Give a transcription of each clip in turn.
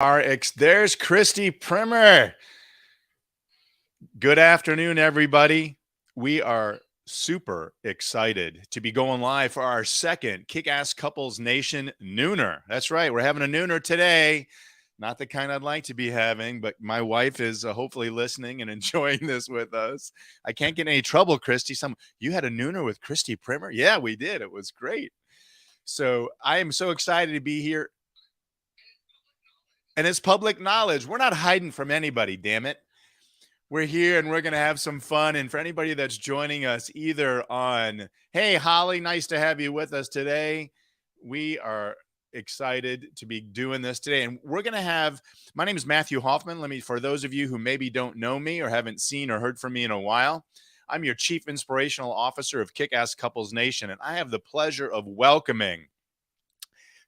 There's Christy Primer. Good afternoon, everybody. We are super excited to be going live for our second Kick Ass Couples Nation Nooner. That's right, we're having a Nooner today. Not the kind I'd like to be having, but my wife is hopefully listening and enjoying this with us. I can't get in any trouble, Christy. You had a Nooner with Christy Primer? Yeah, we did. It was great. So I am so excited to be here. And it's public knowledge. We're not hiding from anybody, damn it. We're here and we're going to have some fun. And for anybody that's joining us either on, hey, Holly, nice to have you with us today. We are excited to be doing this today. And we're going to have, my name is Matthew Hoffman. For those of you who maybe don't know me or haven't seen or heard from me in a while, I'm your Chief Inspirational Officer of Kick-Ass Couples Nation. And I have the pleasure of welcoming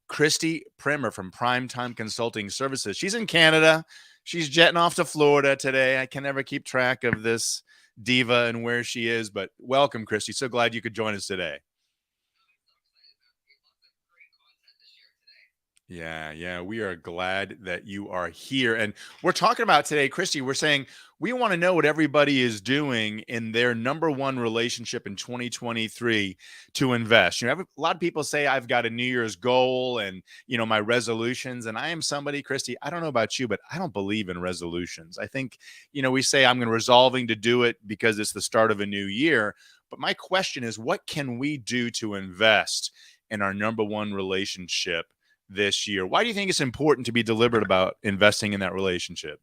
Christy Primer from Primetime Consulting Services. She's in Canada. She's jetting off to Florida today. I can never keep track of this diva and where she is, but welcome, Christy. So glad you could join us today. Yeah, we are glad that you are here. And we're talking about today, Christy, we're saying we want to know what everybody is doing in their number one relationship in 2023 to invest. A lot of people say I've got a New Year's goal and, my resolutions. And I am somebody, Christy, I don't know about you, but I don't believe in resolutions. I think, we say I'm resolving to do it because it's the start of a new year. But my question is, what can we do to invest in our number one relationship this year? Why do you think it's important to be deliberate about investing in that relationship?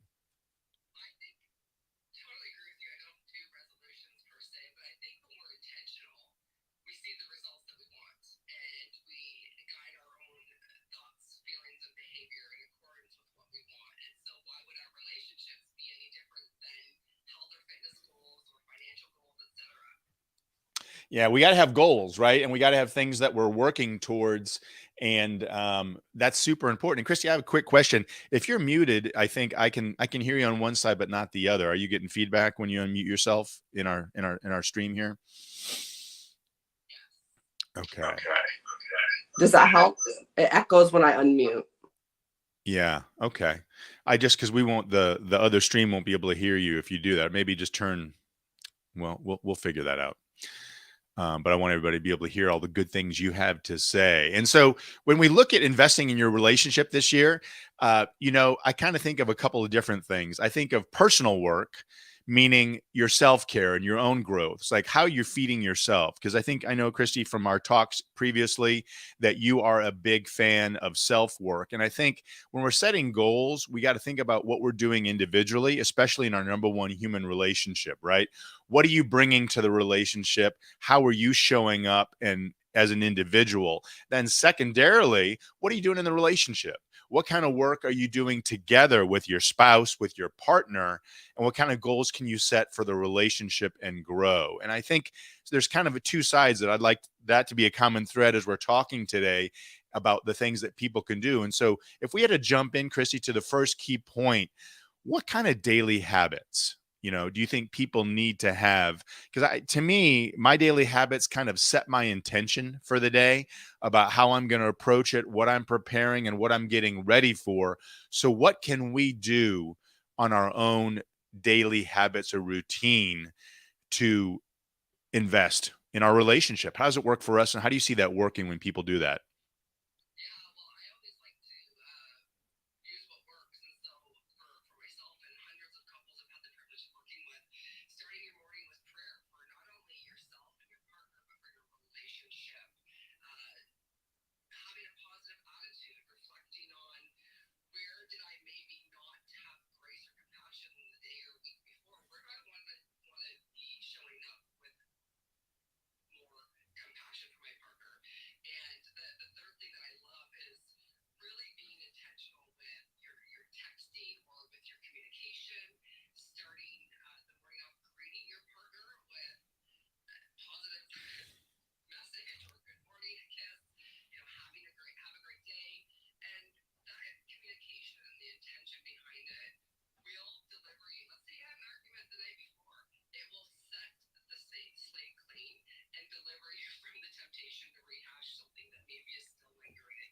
Yeah, we got to have goals, right? And we got to have things that we're working towards. And that's super important. And Christy, I have a quick question. If you're muted, I think I can hear you on one side, but not the other. Are you getting feedback when you unmute yourself in our stream here? Okay. Does that help? It echoes when I unmute. Yeah. Okay. Because we won't the other stream won't be able to hear you if you do that. Maybe just turn. Well, we'll figure that out. But I want everybody to be able to hear all the good things you have to say. And so when we look at investing in your relationship this year, I kind of think of a couple of different things. I think of personal work, meaning your self-care and your own growth. It's like how you're feeding yourself. Because I know, Christy, from our talks previously, that you are a big fan of self-work. And I think when we're setting goals, we got to think about what we're doing individually, especially in our number one human relationship, right? What are you bringing to the relationship? How are you showing up and as an individual? Then secondarily, what are you doing in the relationship? What kind of work are you doing together with your spouse, with your partner? And what kind of goals can you set for the relationship and grow? And I think there's kind of two sides that I'd like that to be a common thread as we're talking today about the things that people can do. And so if we had to jump in, Christy, to the first key point, what kind of daily habits do you think people need to have? Because to me, my daily habits kind of set my intention for the day about how I'm going to approach it, what I'm preparing, and what I'm getting ready for. So what can we do on our own daily habits or routine to invest in our relationship? How does it work for us? And how do you see that working when people do that?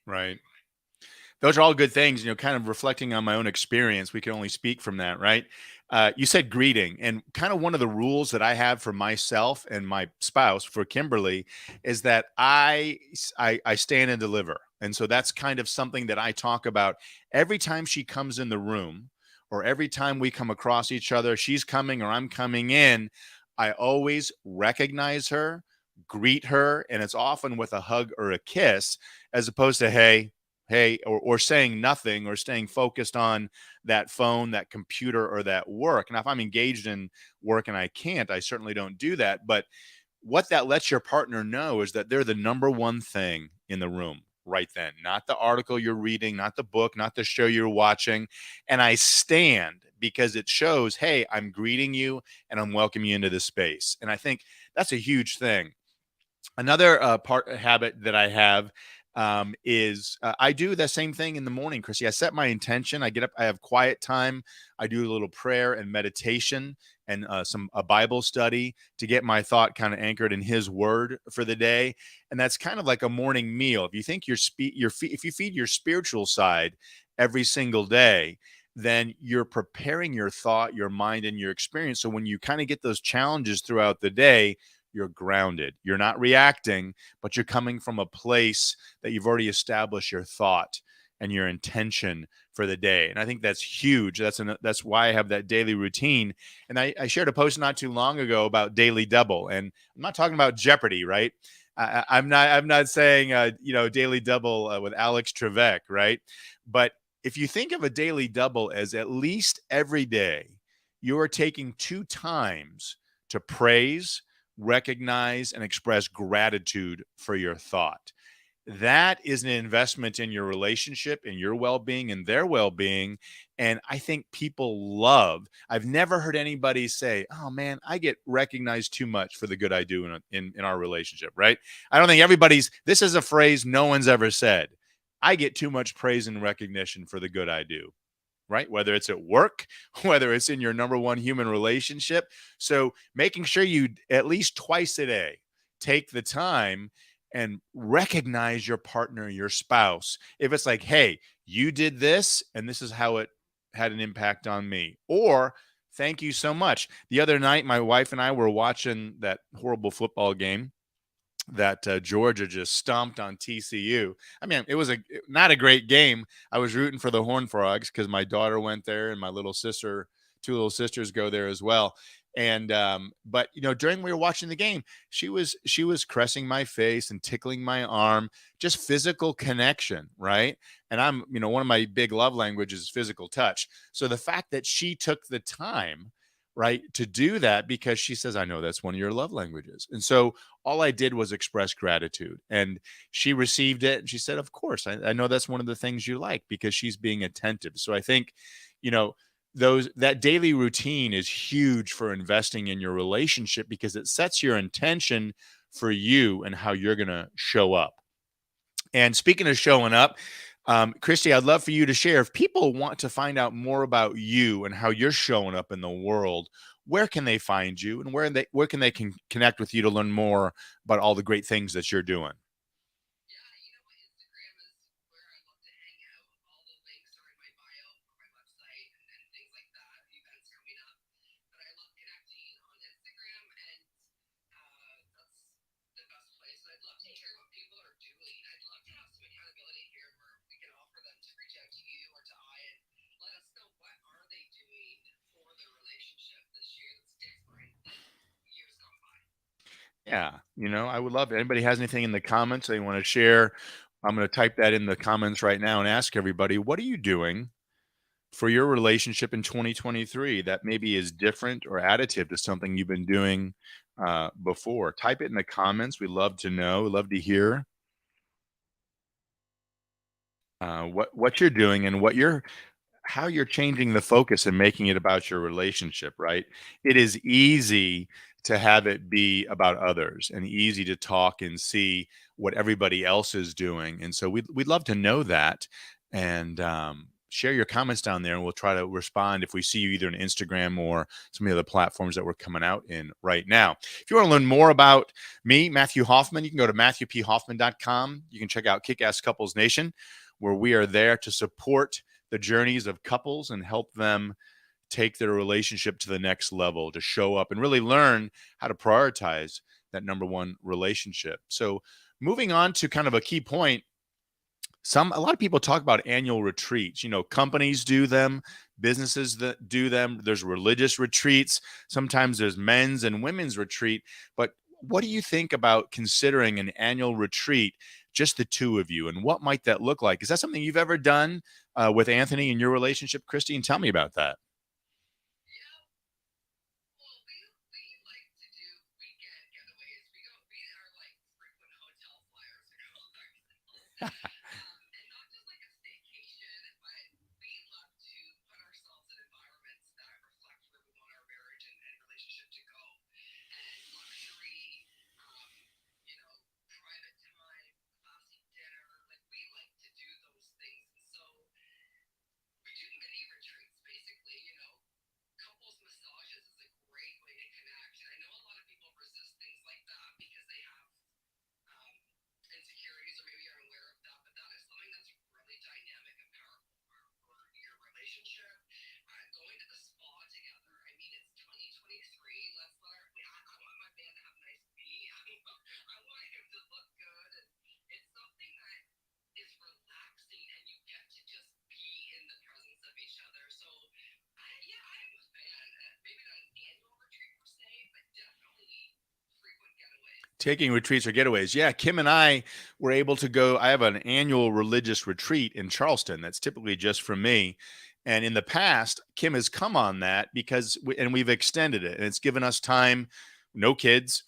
Right. Those are all good things, kind of reflecting on my own experience. We can only speak from that, right? You said greeting, and kind of one of the rules that I have for myself and my spouse, for Kimberly, is that I stand and deliver, and so that's kind of something that I talk about every time she comes in the room, or every time we come across each other. She's coming or I'm coming in. I always recognize her, greet her, and it's often with a hug or a kiss, as opposed to hey, or saying nothing, or staying focused on that phone, that computer, or that work. And if I'm engaged in work and I can't, I certainly don't do that. But what that lets your partner know is that they're the number one thing in the room right then, not the article you're reading, not the book, not the show you're watching. And I stand because it shows, hey, I'm greeting you and I'm welcoming you into this space. And I think that's a huge thing. Another habit that I have is I do the same thing in the morning, Chrissy. I set my intention. I get up. I have quiet time. I do a little prayer and meditation, and a Bible study to get my thought kind of anchored in His Word for the day. And that's kind of like a morning meal. If you think if you feed your spiritual side every single day, then you're preparing your thought, your mind, and your experience. So when you kind of get those challenges throughout the day, you're grounded. You're not reacting, but you're coming from a place that you've already established your thought and your intention for the day. And I think that's huge. That's why I have that daily routine. And I shared a post not too long ago about daily double. And I'm not talking about Jeopardy, right? I'm not saying daily double with Alex Trebek, right? But if you think of a daily double as at least every day, you are taking two times to praise, recognize, and express gratitude for your thought. That is an investment in your relationship, in your well-being, and their well-being. And I think people I've never heard anybody say, oh man, I get recognized too much for the good I do in our relationship, right? I don't think this is a phrase no one's ever said. I get too much praise and recognition for the good I do, right? Whether it's at work, whether it's in your number one human relationship. So making sure you at least twice a day take the time and recognize your partner, your spouse. If it's like, hey, you did this and this is how it had an impact on me, or thank you so much. The other night, my wife and I were watching that horrible football game that Georgia just stomped on TCU. I mean, it was not a great game. I was rooting for the Horned Frogs because my daughter went there, and my two little sisters go there as well. And but during we were watching the game, she was caressing my face and tickling my arm, just physical connection, right? And I'm, one of my big love languages is physical touch. So the fact that she took the time, right, to do that, because she says, I know that's one of your love languages. And so all I did was express gratitude, and she received it. And she said, of course, I know that's one of the things you like, because she's being attentive. So I think, you know, that daily routine is huge for investing in your relationship, because it sets your intention for you and how you're going to show up. And speaking of showing up, Christy, I'd love for you to share. If people want to find out more about you and how you're showing up in the world, where can they find you, and where can they connect with you to learn more about all the great things that you're doing? Yeah, Instagram is where I love to hang out. All the links are in my bio for my website and things like that, events coming up. But I love connecting on Instagram, and that's the best place. And I'd love to hear what people are doing. I'd love to have some accountability here where we can offer them to reach out to you or to I and let us know what are they doing for their relationship this year that's different than years gone by. Yeah, I would love it. Anybody has anything in the comments they want to share? I'm going to type that in the comments right now and ask everybody, what are you doing for your relationship in 2023 that maybe is different or additive to something you've been doing before? Type it in the comments. We love to know. We love to hear what you're doing, and how you're changing the focus and making it about your relationship, right? It is easy to have it be about others, and easy to talk and see what everybody else is doing. And so we'd love to know that. And share your comments down there, and we'll try to respond if we see you either on Instagram or some of the other platforms that we're coming out in right now. If you want to learn more about me, Matthew Hoffman, you can go to matthewphoffman.com. You can check out Kick-Ass Couples Nation. where we are there to support the journeys of couples and help them take their relationship to the next level, to show up and really learn how to prioritize that number one relationship. So, moving on to kind of a key point, a lot of people talk about annual retreats. Companies do them, businesses that do them. There's religious retreats. Sometimes there's men's and women's retreat. But what do you think about considering an annual retreat, just the two of you, and what might that look like? Is that something you've ever done with Anthony in your relationship, Christine? Tell me about that. Yeah. Well, we like to do weekend getaways. We are like frequent hotel flyers. We call ourselves. And not just like a staycation, but we love to put ourselves in environments that reflect where we want our marriage and relationship to go. And luxury, um, private time, classy dinner. Like we like to do those things. And so we do mini retreats basically, couples massages is a great way to connect. And I know a lot of people resist things like that because they have um, insecurities or maybe are aware of that, but that is something that's really dynamic and powerful for your relationship. Going to the spa together. I mean, it's 2023. Let's let our. I want my man to have a nice bee. I want him to look good, and it's something that is relaxing, and you get to just be in the presence of each other. So, yeah, I'm a fan. Maybe not an annual retreat per se, but definitely frequent getaways. Taking retreats or getaways. Yeah, Kim and I were able to go. I have an annual religious retreat in Charleston that's typically just for me. And in the past, Kim has come on that and we've extended it, and it's given us time, no kids.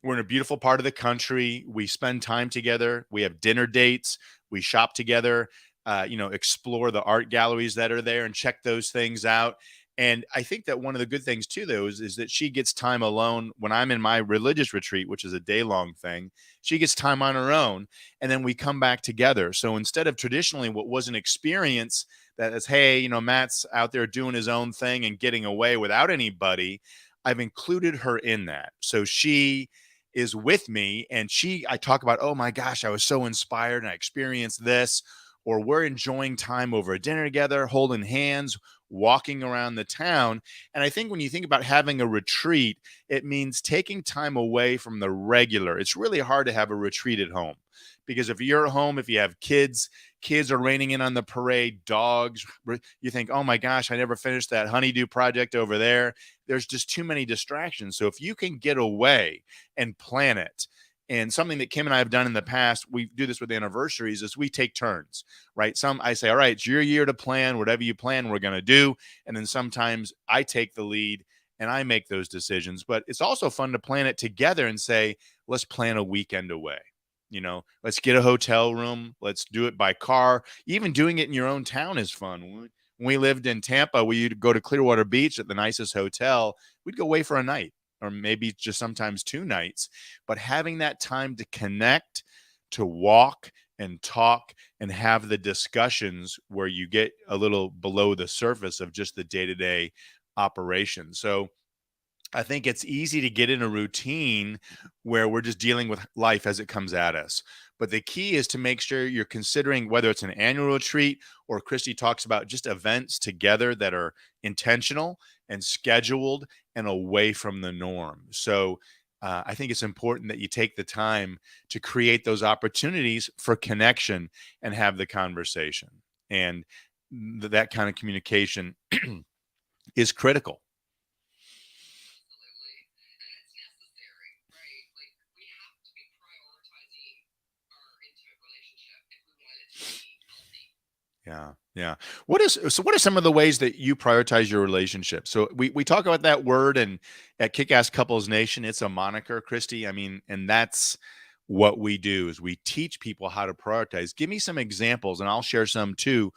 We're in a beautiful part of the country. We spend time together. We have dinner dates. We shop together. Explore the art galleries that are there and check those things out. And I think that one of the good things too, though, is that she gets time alone when I'm in my religious retreat, which is a day long thing. She gets time on her own, and then we come back together. So instead of traditionally what was an experience that is, hey, Matt's out there doing his own thing and getting away without anybody, I've included her in that. So she is with me, and I talk about, oh my gosh, I was so inspired and I experienced this, or we're enjoying time over a dinner together, holding hands, walking around the town. And I think when you think about having a retreat, it means taking time away from the regular. It's really hard to have a retreat at home, because if you're at home, if you have kids are raining in on the parade, dogs, you think, oh my gosh, I never finished that honeydew project over there. There's just too many distractions. So if you can get away and plan it, and something that Kim and I have done in the past, we do this with anniversaries, is we take turns, right? I say, all right, it's your year to plan. Whatever you plan, we're going to do. And then sometimes I take the lead and I make those decisions. But it's also fun to plan it together and say, let's plan a weekend away. Let's get a hotel room. Let's do it by car. Even doing it in your own town is fun. When we lived in Tampa, we'd go to Clearwater Beach at the nicest hotel. We'd go away for a night, or maybe just sometimes 2 nights. But having that time to connect, to walk and talk and have the discussions where you get a little below the surface of just the day-to-day operation. So I think it's easy to get in a routine where we're just dealing with life as it comes at us. But the key is to make sure you're considering whether it's an annual retreat, or Christy talks about just events together that are intentional and scheduled and away from the norm. So I think it's important that you take the time to create those opportunities for connection and have the conversation. And that kind of communication is critical. Absolutely. And it's necessary, right? Like, we have to be prioritizing our intimate relationship if we want it to be healthy. Yeah. Yeah. What are some of the ways that you prioritize your relationship? So we talk about that word, and at Kick-Ass Couples Nation, it's a moniker, Christy. I mean, and that's what we do, is we teach people how to prioritize. Give me some examples and I'll share some too.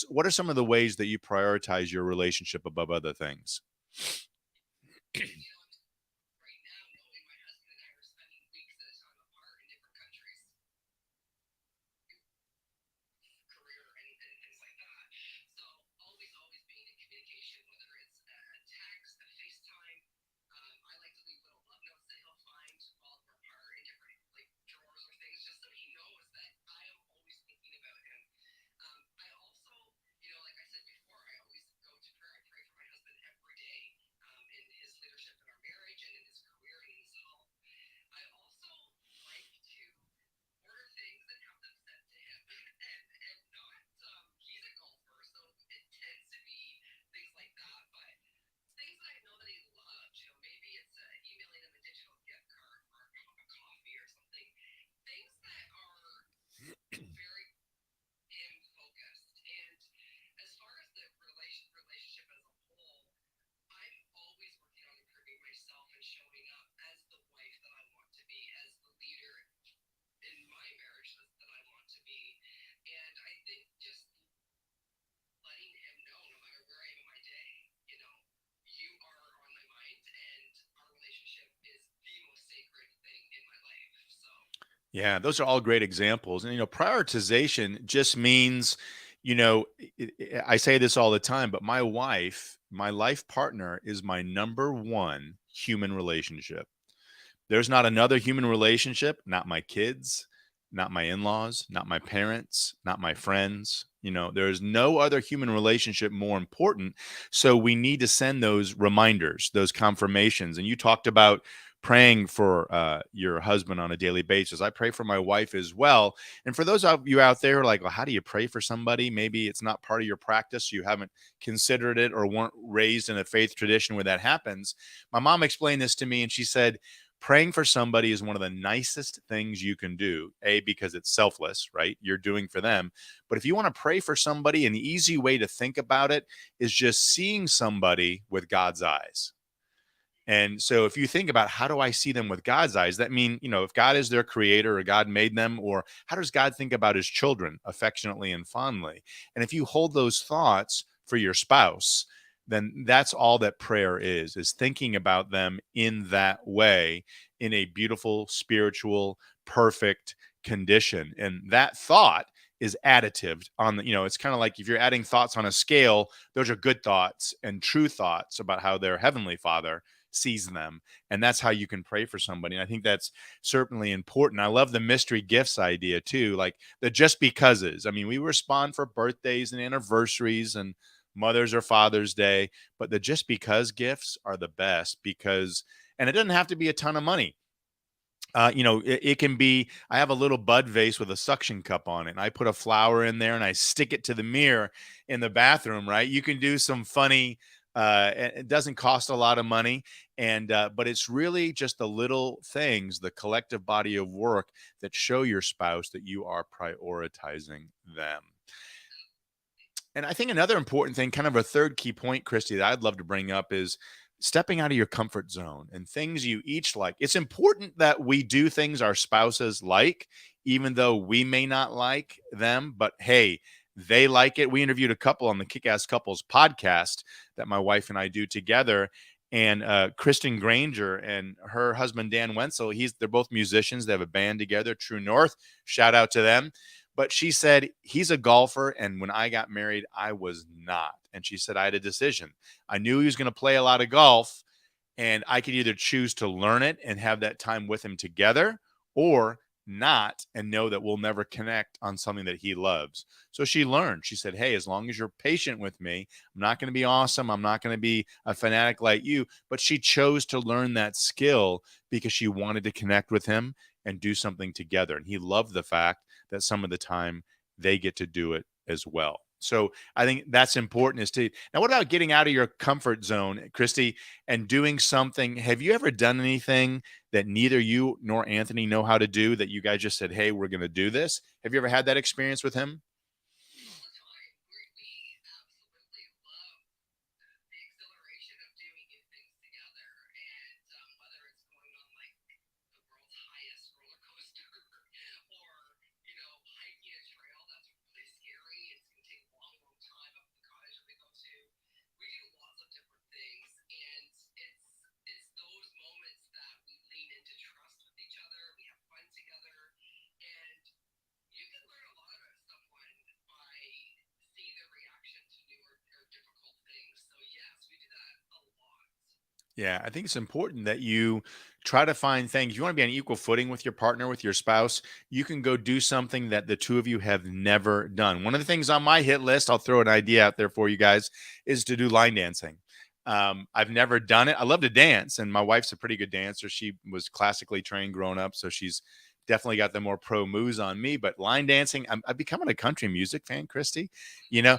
What are some of the ways that you prioritize your relationship above other things? Right now, knowing my husband and I are spending weeks at a time apart in different countries, career and things like that. So always being in communication, whether it's a text, a FaceTime. I like to leave little love notes that he'll find while we're apart in different like drawers or things, just so he knows that I am always thinking about him. Yeah, those are all great examples. And, prioritization just means, I say this all the time, but my wife, my life partner is my number one human relationship. There's not another human relationship, not my kids, not my in-laws, not my parents, not my friends. There's no other human relationship more important. So we need to send those reminders, those confirmations. And you talked about praying for your husband on a daily basis. I pray for my wife as well. And for those of you out there who are like, well, how do you pray for somebody? Maybe it's not part of your practice. You haven't considered it or weren't raised in a faith tradition where that happens. My mom explained this to me and she said, praying for somebody is one of the nicest things you can do. A, because it's selfless, right? You're doing for them. But if you want to pray for somebody, an easy way to think about it is just seeing somebody with God's eyes. And so if you think about how do I see them with God's eyes, that mean, if God is their creator or God made them, or how does God think about his children affectionately and fondly? And if you hold those thoughts for your spouse, then that's all that prayer is thinking about them in that way, in a beautiful, spiritual, perfect condition. And that thought is additive on it's kind of like if you're adding thoughts on a scale, those are good thoughts and true thoughts about how their heavenly father sees them. And that's how you can pray for somebody. And I think that's certainly important. I love the mystery gifts idea too, like the just becauses. I mean, we respond for birthdays and anniversaries and Mother's or Father's Day, but the just because gifts are the best because, and it doesn't have to be a ton of money. It can be, I have a little bud vase with a suction cup on it, and I put a flower in there and I stick it to the mirror in the bathroom, right? You can do some funny, it doesn't cost a lot of money. But it's really just the little things, the collective body of work that show your spouse that you are prioritizing them. And I think another important thing, kind of a third key point, Christy, that I'd love to bring up is stepping out of your comfort zone and things you each like. It's important that we do things our spouses like, even though we may not like them, but hey, they like it. We interviewed a couple on the Kick Ass Couples podcast that my wife and I do together. And Kristen Granger and her husband Dan Wenzel, they're both musicians. They have a band together, True North. Shout out to them. But she said he's a golfer, and when I got married, I was not. And she said I had a decision. I knew he was going to play a lot of golf, and I could either choose to learn it and have that time with him together, or not and know that we'll never connect on something that he loves. So she learned. She said, hey, as long as you're patient with me, I'm not going to be awesome. I'm not going to be a fanatic like you. But she chose to learn that skill because she wanted to connect with him and do something together. And he loved the fact that some of the time they get to do it as well. So I think that's important is to now what about getting out of your comfort zone, Christy, and doing something? Have you ever done anything that neither you nor Anthony know how to do that you guys just said, hey, we're going to do this? Have you ever had that experience with him? All the time. We absolutely love the exhilaration of doing new things together. And whether it's going on like the world's highest roller coaster or, hiking a trail that's really scary. It's going to take a long, long time up at the cottage that we go to. We do lots of different things. And it's those moments that we lean into trust with each other. We have fun together. And you can learn a lot about someone by seeing their reaction to new or difficult things. So yes, we do that a lot. Yeah, I think it's important that you try to find things. If you want to be on equal footing with your partner, with your spouse, you can go do something that the two of you have never done. One of the things on my hit list, I'll throw an idea out there for you guys, is to do line dancing. I've never done it. I love to dance, and my wife's a pretty good dancer. She was classically trained growing up, so she's definitely got the more pro moves on me. But line dancing, I'm becoming a country music fan, Christy. You know,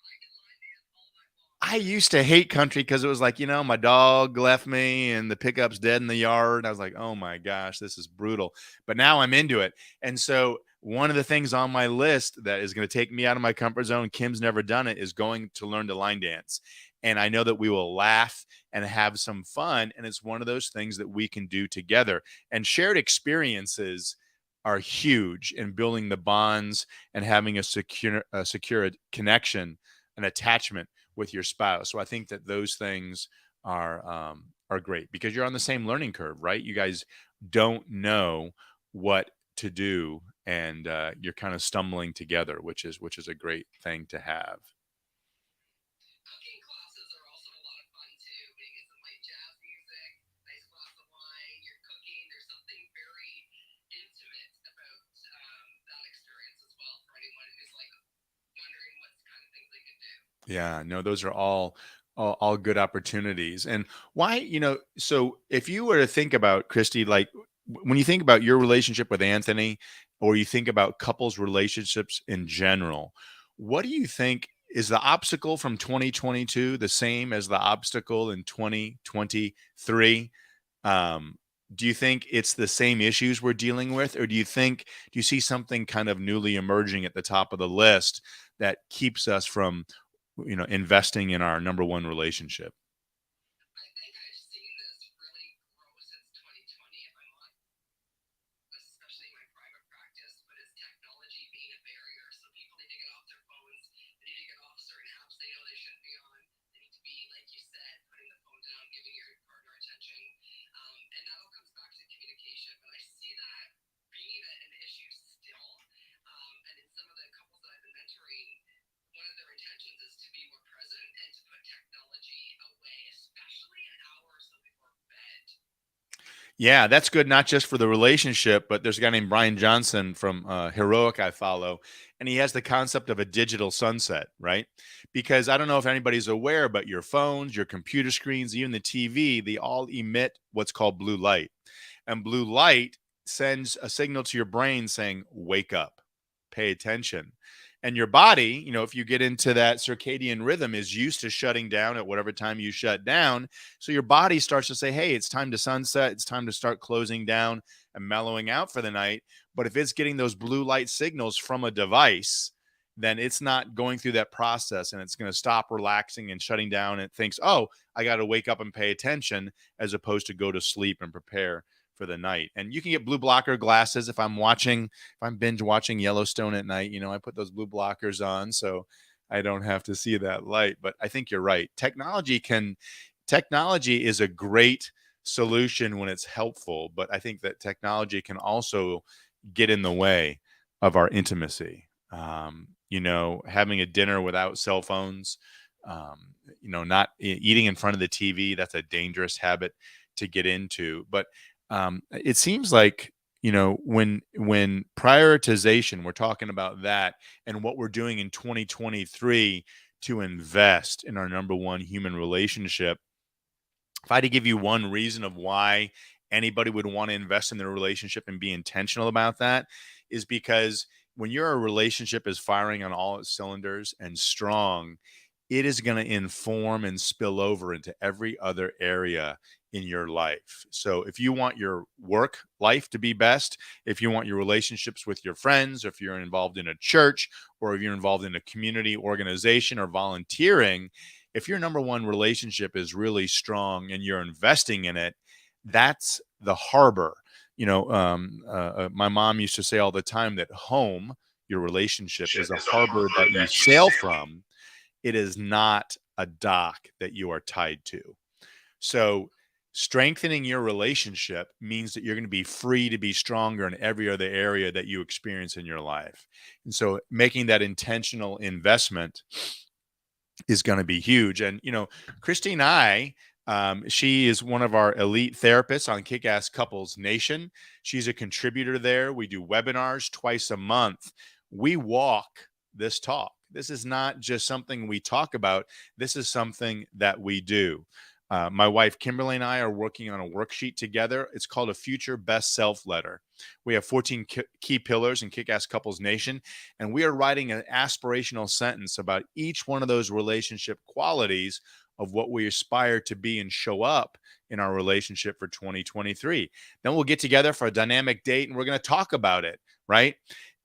Same girl. I can line dance all night long. I used to hate country because it was like, my dog left me and the pickup's dead in the yard. I was like, oh my gosh, this is brutal. But now I'm into it. And so one of the things on my list that is going to take me out of my comfort zone, Kim's never done it, is going to learn to line dance. And I know that we will laugh and have some fun. And it's one of those things that we can do together. And shared experiences are huge in building the bonds and having a secure connection, an attachment with your spouse. So I think that those things are great because you're on the same learning curve, right? You guys don't know what to do, and you're kind of stumbling together, which is a great thing to have. Cooking classes are also a lot of fun too. We get some light jazz music, nice glass of wine, you're cooking. There's something very intimate about that experience as well for anyone who's like wondering what kind of things they could do. Yeah, no, those are all good opportunities. And why, so if you were to think about Christy, like when you think about your relationship with Anthony, or you think about couples relationships in general, what do you think is the obstacle from 2022 the same as the obstacle in 2023? Um, do you think it's the same issues we're dealing with, or do you see something kind of newly emerging at the top of the list that keeps us from, investing in our number one relationship? I think I've seen this really grow since 2020, if I'm honest, especially in my private practice, but it's technology being a barrier. So people need to get off their phones. They need to get off certain apps they know they shouldn't be on. They need to be, like you said, putting the phone down, giving your partner attention. And that all comes back to communication. But I see that being an issue still. And in some of the couples that I've been mentoring, one of their intentions is to be more present and to put technology away, especially an hour or so before bed. Yeah, that's good, not just for the relationship, but there's a guy named Brian Johnson from Heroic I follow, and he has the concept of a digital sunset, right? Because I don't know if anybody's aware, but your phones, your computer screens, even the TV, they all emit what's called blue light. And blue light sends a signal to your brain saying, wake up, pay attention. And your body, if you get into that circadian rhythm, is used to shutting down at whatever time you shut down. So your body starts to say, hey, it's time to sunset. It's time to start closing down and mellowing out for the night. But if it's getting those blue light signals from a device, then it's not going through that process, and it's going to stop relaxing and shutting down. And it thinks, oh, I got to wake up and pay attention, as opposed to go to sleep and prepare for the night. And you can get blue blocker glasses. If I'm binge watching Yellowstone at night, I put those blue blockers on so I don't have to see that light. But I think you're right. Technology is a great solution when it's helpful, but I think that technology can also get in the way of our intimacy. Having a dinner without cell phones, not eating in front of the TV, that's a dangerous habit to get into. But it seems like, when prioritization, we're talking about that, and what we're doing in 2023 to invest in our number one human relationship. If I had to give you one reason of why anybody would want to invest in their relationship and be intentional about that, is because when your relationship is firing on all its cylinders and strong, it is going to inform and spill over into every other area in your life. So if you want your work life to be best, if you want your relationships with your friends, or if you're involved in a church, or if you're involved in a community organization or volunteering, if your number one relationship is really strong and you're investing in it, that's the harbor. My mom used to say all the time that home, your relationship, is a harbor that you sail from. It is not a dock that you are tied to. So, strengthening your relationship means that you're going to be free to be stronger in every other area that you experience in your life. And so, making that intentional investment is going to be huge. And, Christine I, she is one of our elite therapists on Kick Ass Couples Nation. She's a contributor there. We do webinars twice a month. We walk this talk. This is not just something we talk about, this is something that we do. My wife Kimberly and I are working on a worksheet together. It's called a Future Best Self Letter. We have 14 key pillars in Kick Ass Couples Nation, and we are writing an aspirational sentence about each one of those relationship qualities of what we aspire to be and show up in our relationship for 2023. Then we'll get together for a dynamic date and we're going to talk about it, right?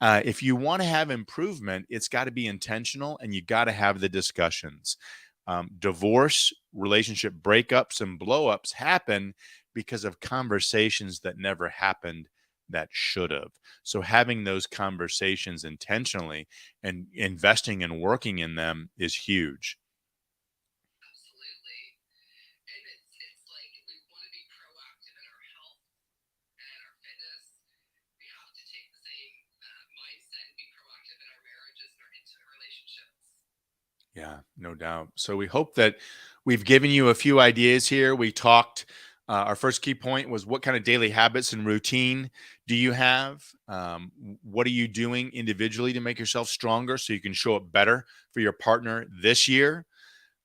If you want to have improvement, it's got to be intentional, and you got to have the discussions. Divorce, relationship breakups, and blowups happen because of conversations that never happened that should have. So having those conversations intentionally and investing and working in them is huge. Absolutely. And it's like if we want to be proactive in our health and our fitness, we have to take doubt. So we hope that we've given you a few ideas here. We talked, our first key point was what kind of daily habits and routine do you have? What are you doing individually to make yourself stronger so you can show up better for your partner this year?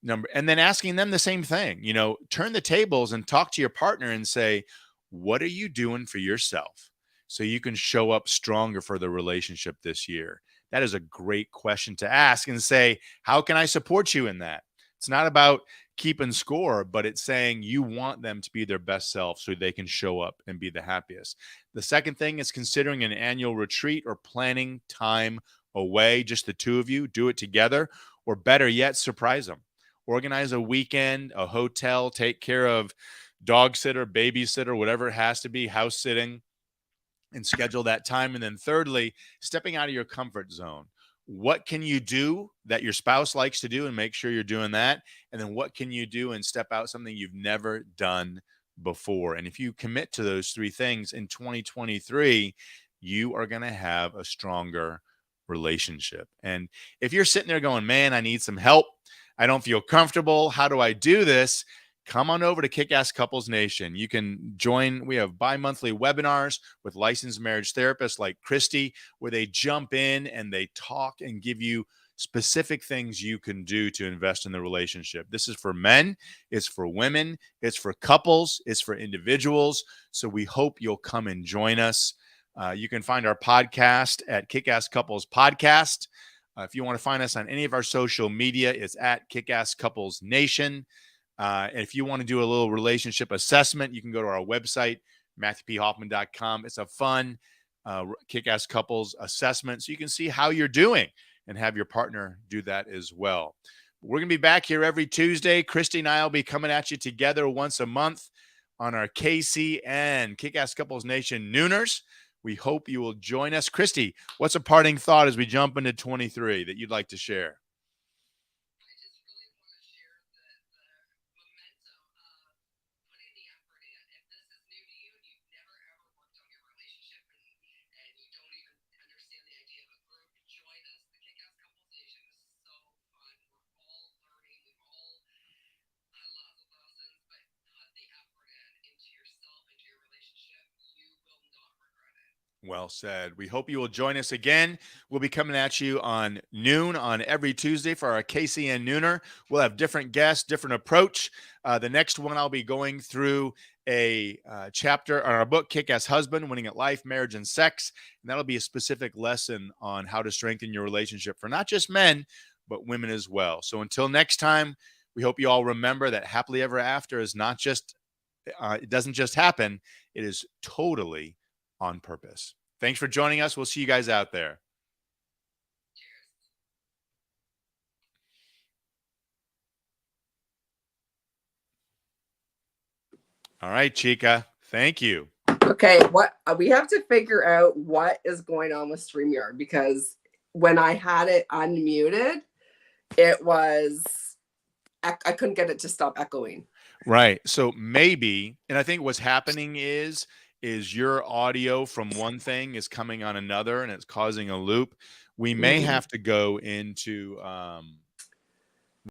Number, and then asking them the same thing, turn the tables and talk to your partner and say, what are you doing for yourself so you can show up stronger for the relationship this year? That is a great question to ask, and say, how can I support you in that? It's not about keeping score, but it's saying you want them to be their best self so they can show up and be the happiest. The second thing is considering an annual retreat or planning time away, just the two of you, do it together, or better yet, surprise them. Organize a weekend, a hotel, take care of dog sitter, babysitter, whatever it has to be, house sitting, and schedule that time. And then thirdly, stepping out of your comfort zone. What can you do that your spouse likes to do, and make sure you're doing that? And then what can you do and step out something you've never done before? And if you commit to those three things in 2023, you are going to have a stronger relationship. And if you're sitting there going, man, I need some help, I don't feel comfortable, how do I do this? Come on over to Kick-Ass Couples Nation. You can join. We have bi-monthly webinars with licensed marriage therapists like Christy, where they jump in and they talk and give you specific things you can do to invest in the relationship. This is for men, it's for women, it's for couples, it's for individuals. So we hope you'll come and join us. You can find our podcast at Kick-Ass Couples Podcast. If you want to find us on any of our social media, it's at Kick-Ass Couples Nation. And if you want to do a little relationship assessment, you can go to our website, MatthewPHoffman.com. It's a fun kick-ass couples assessment, so you can see how you're doing and have your partner do that as well. We're going to be back here every Tuesday. Christy and I will be coming at you together once a month on our KCN, Kick-Ass Couples Nation Nooners. We hope you will join us. Christy, what's a parting thought as we jump into 23 that you'd like to share? I just really want to share the momentum of putting the effort in. If this is new to you and you've never ever worked on your relationship, and you don't even understand the idea of a group, join us. The Kick-Ass Couples Nation is so fun. We're all learning. We've all had lots of lessons, but put the effort into yourself, into your relationship. You will not regret it. Well said. We hope you will join us again. We'll be coming at you on noon on every Tuesday for our KCN Nooner. We'll have different guests, different approach. The next one, I'll be going through a chapter on our book, Kick-Ass Husband, Winning at Life, Marriage, and Sex. And that'll be a specific lesson on how to strengthen your relationship for not just men, but women as well. So until next time, we hope you all remember that happily ever after is not just, it doesn't just happen. It is totally on purpose. Thanks for joining us. We'll see you guys out there. Cheers. All right, Chica. Thank you. Okay, what we have to figure out what is going on with StreamYard, because when I had it unmuted, it was I couldn't get it to stop echoing. Right. So maybe, and I think what's happening is your audio from one thing is coming on another and it's causing a loop. We may Mhm. have to go into